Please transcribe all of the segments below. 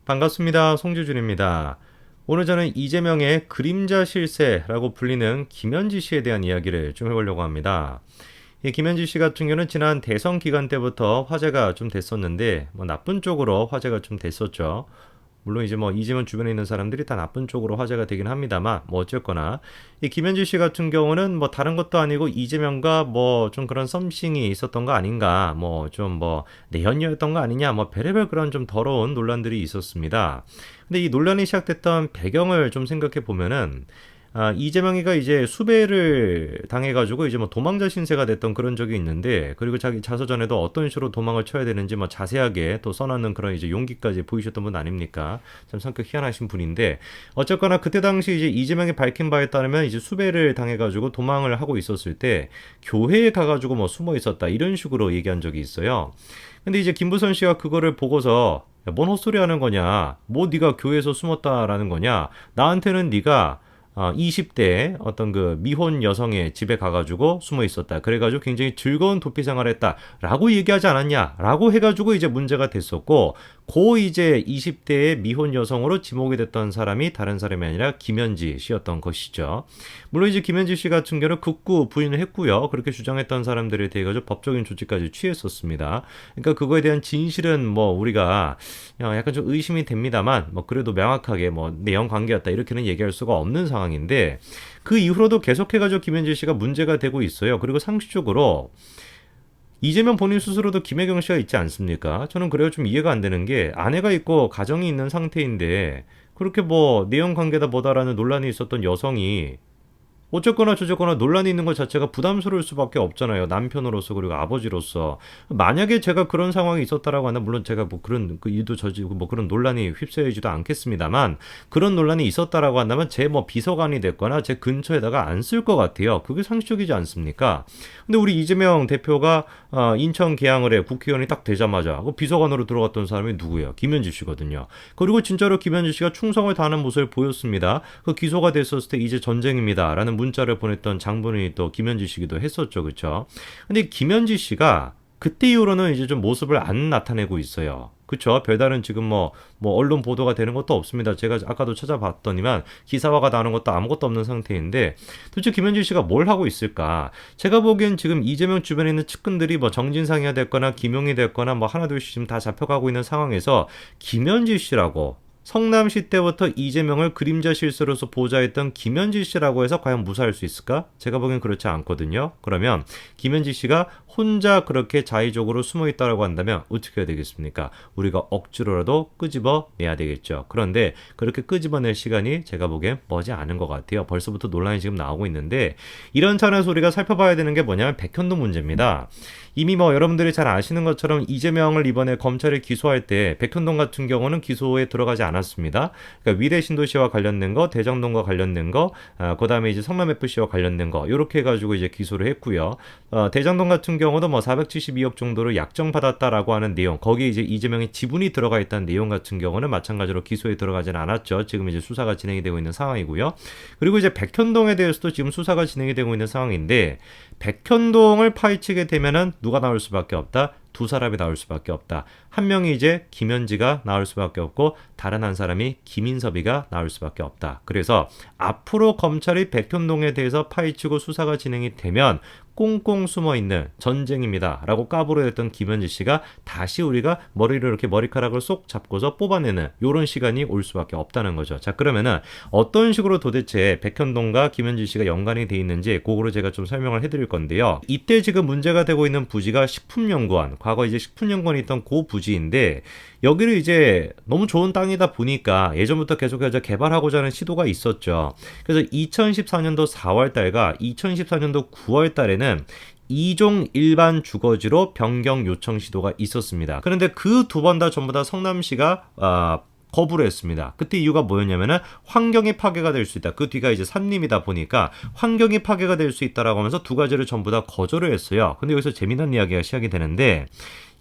반갑습니다. 송주준입니다. 오늘 저는 이재명의 그림자 실세라고 불리는 김현지 씨에 대한 이야기를 좀 해보려고 합니다. 이 김현지 씨 같은 경우는 지난 대선 기간 때부터 화제가 좀 됐었는데 나쁜 쪽으로 화제가 좀 됐었죠. 물론 이제 이재명 주변에 있는 사람들이 다 나쁜 쪽으로 화제가 되긴 합니다만 어쨌거나 이 김현지 씨 같은 경우는 다른 것도 아니고 이재명과 좀 그런 썸씽이 있었던 거 아닌가, 좀 내연녀였던 거 아니냐, 별의별 그런 좀 더러운 논란들이 있었습니다. 근데 이 논란이 시작됐던 배경을 좀 생각해 보면은 이재명이가 이제 수배를 당해가지고 이제 도망자 신세가 됐던 그런 적이 있는데, 그리고 자기 자서전에도 어떤 식으로 도망을 쳐야 되는지 자세하게 또 써놨는 그런 이제 용기까지 보이셨던 분 아닙니까? 참 성격 희한하신 분인데, 어쨌거나 그때 당시 이제 이재명이 밝힌 바에 따르면 이제 수배를 당해가지고 도망을 하고 있었을 때 교회에 가가지고 숨어 있었다 이런 식으로 얘기한 적이 있어요. 근데 이제 김부선 씨가 그거를 보고서 야, 뭔 헛소리 하는 거냐? 네가 교회에서 숨었다라는 거냐? 나한테는 네가 20대 어떤 그 미혼 여성의 집에 가가지고 숨어 있었다. 그래가지고 굉장히 즐거운 도피 생활을 했다. 라고 얘기하지 않았냐? 라고 해가지고 이제 문제가 됐었고, 이제 20대의 미혼 여성으로 지목이 됐던 사람이 다른 사람이 아니라 김현지 씨였던 것이죠. 물론 이제 김현지 씨 같은 경우는 극구 부인을 했고요. 그렇게 주장했던 사람들에 대해 가지고 법적인 조치까지 취했었습니다. 그러니까 그거에 대한 진실은 우리가 약간 좀 의심이 됩니다만, 그래도 명확하게 내연 관계였다 이렇게는 얘기할 수가 없는 상황인데, 그 이후로도 계속해가지고 김현지 씨가 문제가 되고 있어요. 그리고 상식적으로 이재명 본인 스스로도 김혜경 씨가 있지 않습니까? 저는 그래요, 좀 이해가 안 되는 게, 아내가 있고 가정이 있는 상태인데 그렇게 내연 관계다 뭐다라는 논란이 있었던 여성이 어쨌거나 저쨌거나 논란이 있는 것 자체가 부담스러울 수밖에 없잖아요. 남편으로서 그리고 아버지로서. 만약에 제가 그런 상황이 있었다라고 하면, 물론 제가 그런 일도 저지르고 그런 논란이 휩싸이지도 않겠습니다만, 그런 논란이 있었다라고 한다면 제 비서관이 됐거나 제 근처에다가 안 쓸 것 같아요. 그게 상식적이지 않습니까? 근데 우리 이재명 대표가 인천 계양을 해 국회의원이 딱 되자마자 비서관으로 들어갔던 사람이 누구예요? 김현지 씨거든요. 그리고 진짜로 김현지 씨가 충성을 다하는 모습을 보였습니다. 기소가 됐었을 때 이제 전쟁입니다 라는 문자를 보냈던 장본인이 또 김현지 씨기도 했었죠. 그쵸? 근데 김현지 씨가 그때 이후로는 이제 좀 모습을 안 나타내고 있어요. 그쵸? 별다른 지금 언론 보도가 되는 것도 없습니다. 제가 아까도 찾아봤더니만 기사화가 나오는 것도 아무것도 없는 상태인데, 도대체 김현지 씨가 뭘 하고 있을까? 제가 보기엔 지금 이재명 주변에 있는 측근들이 정진상이가 됐거나 김용이 됐거나 하나둘씩 지금 다 잡혀가고 있는 상황에서 김현지 씨라고, 성남시 때부터 이재명을 그림자 실세로서 보좌했던 김현지 씨라고 해서 과연 무사할 수 있을까? 제가 보기엔 그렇지 않거든요. 그러면 김현지 씨가 혼자 그렇게 자의적으로 숨어 있다고 한다면 어떻게 해야 되겠습니까? 우리가 억지로라도 끄집어내야 되겠죠. 그런데 그렇게 끄집어낼 시간이 제가 보기엔 머지 않은 것 같아요. 벌써부터 논란이 지금 나오고 있는데, 이런 차원에서 우리가 살펴봐야 되는 게 뭐냐면 백현동 문제입니다. 이미 여러분들이 잘 아시는 것처럼 이재명을 이번에 검찰이 기소할 때 백현동 같은 경우는 기소에 들어가지 않았습니다. 그러니까 위례 신도시와 관련된 거, 대장동과 관련된 거, 그다음에 이제 성남FC와 관련된 거, 이렇게 해가지고 이제 기소를 했고요. 대장동 같은 경우도 472억 정도를 약정받았다라고 하는 내용, 거기에 이제 이재명의 지분이 들어가 있다는 내용 같은 경우는 마찬가지로 기소에 들어가지는 않았죠. 지금 이제 수사가 진행이 되고 있는 상황이고요. 그리고 이제 백현동에 대해서도 지금 수사가 진행이 되고 있는 상황인데, 백현동을 파헤치게 되면은 누가 나올 수밖에 없다? 두 사람이 나올 수밖에 없다. 한 명이 이제 김현지가 나올 수밖에 없고, 다른 한 사람이 김인섭이가 나올 수밖에 없다. 그래서 앞으로 검찰이 백현동에 대해서 파헤치고 수사가 진행이 되면 꽁꽁 숨어있는 전쟁입니다 라고 까부려 했던 김현지 씨가 다시 우리가 머리를 이렇게 머리카락을 쏙 잡고서 뽑아내는 이런 시간이 올 수밖에 없다는 거죠. 자, 그러면은 어떤 식으로 도대체 백현동과 김현지 씨가 연관이 돼 있는지 그거로 제가 좀 설명을 해드릴 건데요. 이때 지금 문제가 되고 있는 부지가 식품연구원, 과거 이제 식품연구원이 있던 그 부지인데, 여기를 이제 너무 좋은 땅이다 보니까 예전부터 계속해서 개발하고자 하는 시도가 있었죠. 그래서 2014년도 4월달과 2014년도 9월달에는 2종 일반 주거지로 변경 요청 시도가 있었습니다. 그런데 그 두 번 다 전부 다 성남시가 거부를 했습니다. 그때 이유가 뭐였냐면은 환경이 파괴가 될 수 있다. 그 뒤가 이제 산림이다 보니까 환경이 파괴가 될 수 있다라고 하면서 두 가지를 전부 다 거절을 했어요. 근데 여기서 재미난 이야기가 시작이 되는데,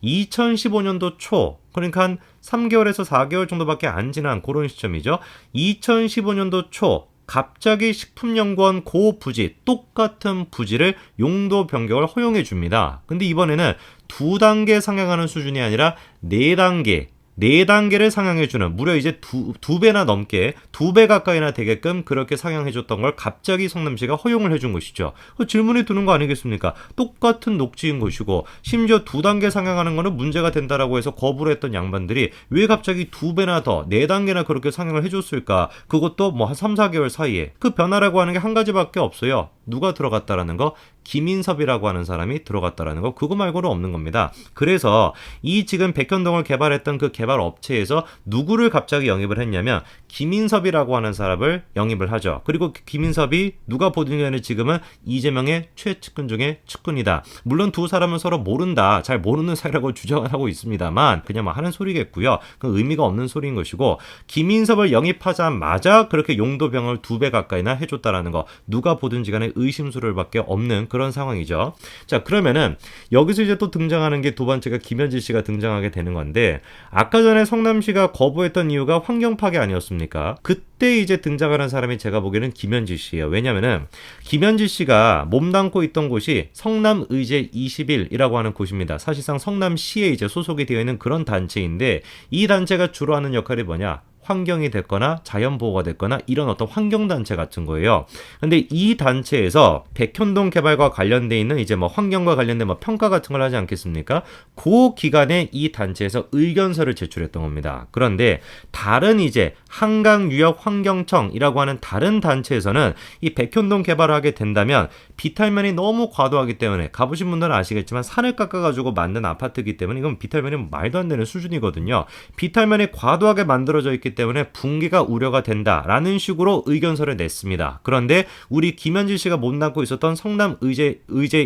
2015년도 초, 그러니까 한 3개월에서 4개월 정도밖에 안 지난 그런 시점이죠. 2015년도 초 갑자기 식품연구원 고 부지, 똑같은 부지를 용도 변경을 허용해 줍니다. 근데 이번에는 2단계 상향하는 수준이 아니라 4단계, 4단계를 상향해주는 무려 이제 두 배나 넘게 2배 가까이나 되게끔 그렇게 상향해줬던 걸 갑자기 성남시가 허용을 해준 것이죠. 질문이 드는 거 아니겠습니까? 똑같은 녹지인 것이고 심지어 2단계 상향하는 거는 문제가 된다라고 해서 거부를 했던 양반들이 왜 갑자기 2배나 더 4단계나 그렇게 상향을 해줬을까? 그것도 뭐 한 3, 4개월 사이에. 그 변화라고 하는 게 한 가지밖에 없어요. 누가 들어갔다라는 거? 김인섭이라고 하는 사람이 들어갔다라는 거, 그거 말고는 없는 겁니다. 그래서 이 지금 백현동을 개발했던 그 개발 업체에서 누구를 갑자기 영입을 했냐면 김인섭이라고 하는 사람을 영입을 하죠. 그리고 김인섭이 누가 보든간에 지금은 이재명의 최측근 중에 측근이다. 물론 두 사람은 서로 모른다, 잘 모르는 사이라고 주장을 하고 있습니다만 그냥 뭐 하는 소리겠고요. 그 의미가 없는 소리인 것이고, 김인섭을 영입하자마자 그렇게 용도병을 2배 가까이나 해줬다라는 거, 누가 보든지 간에 의심스러울 밖에 없는 그런 상황이죠. 자, 그러면은 여기서 이제 또 등장하는 게 두 번째가 김현지 씨가 등장하게 되는 건데, 아까 전에 성남시가 거부했던 이유가 환경 파괴 아니었습니까? 그때 이제 등장하는 사람이 제가 보기에는 김현지 씨예요. 왜냐면은 김현지 씨가 몸담고 있던 곳이 성남의제 21이라고 하는 곳입니다. 사실상 성남시에 이제 소속이 되어 있는 그런 단체인데, 이 단체가 주로 하는 역할이 뭐냐? 환경이 됐거나 자연보호가 됐거나 이런 어떤 환경단체 같은 거예요. 근데 이 단체에서 백현동 개발과 관련돼 있는 이제 뭐 환경과 관련된 뭐 평가 같은 걸 하지 않겠습니까? 그 기간에 이 단체에서 의견서를 제출했던 겁니다. 그런데 다른 이제 한강유역환경청이라고 하는 다른 단체에서는 이 백현동 개발을 하게 된다면 비탈면이 너무 과도하기 때문에, 가보신 분들은 아시겠지만 산을 깎아가지고 만든 아파트이기 때문에 이건 비탈면이 말도 안 되는 수준이거든요. 비탈면이 과도하게 만들어져 있기 때문에 붕괴가 우려가 된다라는 식으로 의견서를 냈습니다. 그런데 우리 김현지 씨가 몸담고 있었던 성남의제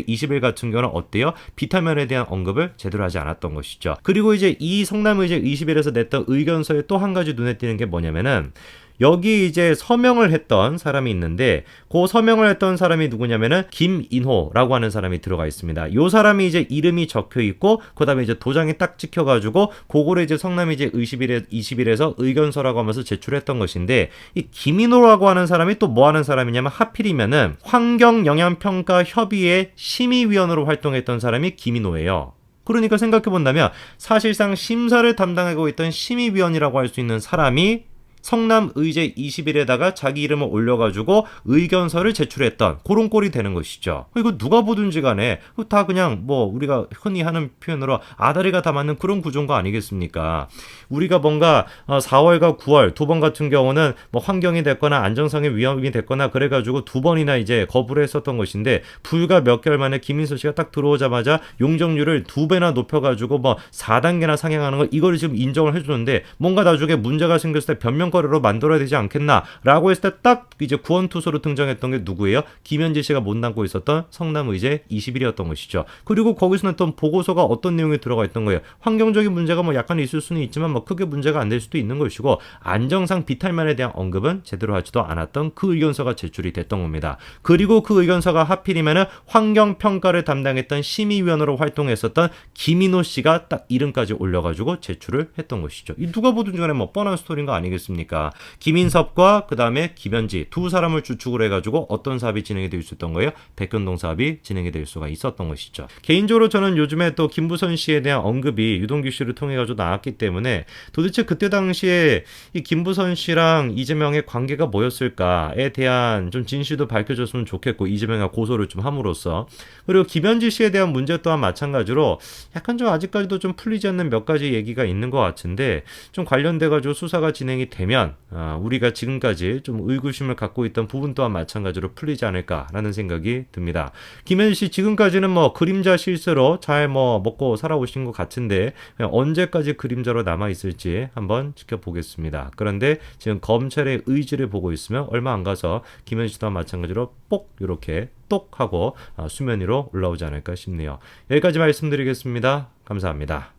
21 같은 경우는 어때요? 비탈면에 대한 언급을 제대로 하지 않았던 것이죠. 그리고 이제 이 성남의제 21에서 냈던 의견서에 또 한 가지 눈에 띄는 게 뭐냐면은, 여기 이제 서명을 했던 사람이 있는데, 그 서명을 했던 사람이 누구냐면은 김인호라고 하는 사람이 들어가 있습니다. 요 사람이 이제 이름이 적혀 있고, 그 다음에 이제 도장이 딱 찍혀가지고, 그거를 이제 성남이제 21에서 의견서라고 하면서 제출했던 것인데, 이 김인호라고 하는 사람이 또 뭐 하는 사람이냐면, 하필이면은 환경영향평가협의회 심의위원으로 활동했던 사람이 김인호예요. 그러니까 생각해본다면 사실상 심사를 담당하고 있던 심의위원이라고 할 수 있는 사람이 성남의제 21에다가 자기 이름을 올려가지고 의견서를 제출했던 그런 꼴이 되는 것이죠. 이거 누가 보든지 간에 다 그냥 뭐 우리가 흔히 하는 표현으로 아다리가 다 맞는 그런 구조인 거 아니겠습니까? 우리가 뭔가 4월과 9월 두 번 같은 경우는 뭐 환경이 됐거나 안정성의 위험이 됐거나 그래가지고 2번이나 이제 거부를 했었던 것인데, 불과 몇 개월 만에 김인수 씨가 딱 들어오자마자 용적률을 2배나 높여가지고 뭐 4단계나 상향하는 거, 이거를 지금 인정을 해주는데, 뭔가 나중에 문제가 생겼을 때 변명거리로 만들어야 되지 않겠나라고 했을 때 딱 이제 구원투수로 등장했던 게 누구예요? 김현지 씨가 몸담고 있었던 성남의제 21이었던 것이죠. 그리고 거기서 냈던 보고서가 어떤 내용이 들어가 있던 거예요? 환경적인 문제가 뭐 약간 있을 수는 있지만 뭐 크게 문제가 안 될 수도 있는 것이고, 안정상 비탈면에 대한 언급은 제대로 하지도 않았던 그 의견서가 제출이 됐던 겁니다. 그리고 그 의견서가 하필이면은 환경평가를 담당했던 심의위원으로 활동했었던 김인호 씨가 딱 이름까지 올려가지고 제출을 했던 것이죠. 이 누가 보든 간에 뭐 뻔한 스토리인 거 아니겠습니까? 김인섭과 그 다음에 김현지 두 사람을 주축으로 해가지고 어떤 사업이 진행이 될 수 있던 거예요? 백현동 사업이 진행이 될 수가 있었던 것이죠. 개인적으로 저는 요즘에 또 김부선 씨에 대한 언급이 유동규 씨를 통해 가지고 나왔기 때문에, 도대체 그때 당시에 이 김부선 씨랑 이재명의 관계가 뭐였을까에 대한 좀 진실도 밝혀졌으면 좋겠고, 이재명이 고소를 좀 함으로써. 그리고 김현지 씨에 대한 문제 또한 마찬가지로 약간 좀 아직까지도 좀 풀리지 않는 몇 가지 얘기가 있는 것 같은데, 좀 관련돼 가지고 수사가 진행이 되면 우리가 지금까지 좀 의구심을 갖고 있던 부분 또한 마찬가지로 풀리지 않을까라는 생각이 듭니다. 김현지 씨 지금까지는 뭐 그림자 실세로 잘 뭐 먹고 살아오신 것 같은데, 언제까지 그림자로 남아 있을지 한번 지켜보겠습니다. 그런데 지금 검찰의 의지를 보고 있으면 얼마 안 가서 김현지 씨와 마찬가지로 뽁 이렇게 똑 하고 수면 위로 올라오지 않을까 싶네요. 여기까지 말씀드리겠습니다. 감사합니다.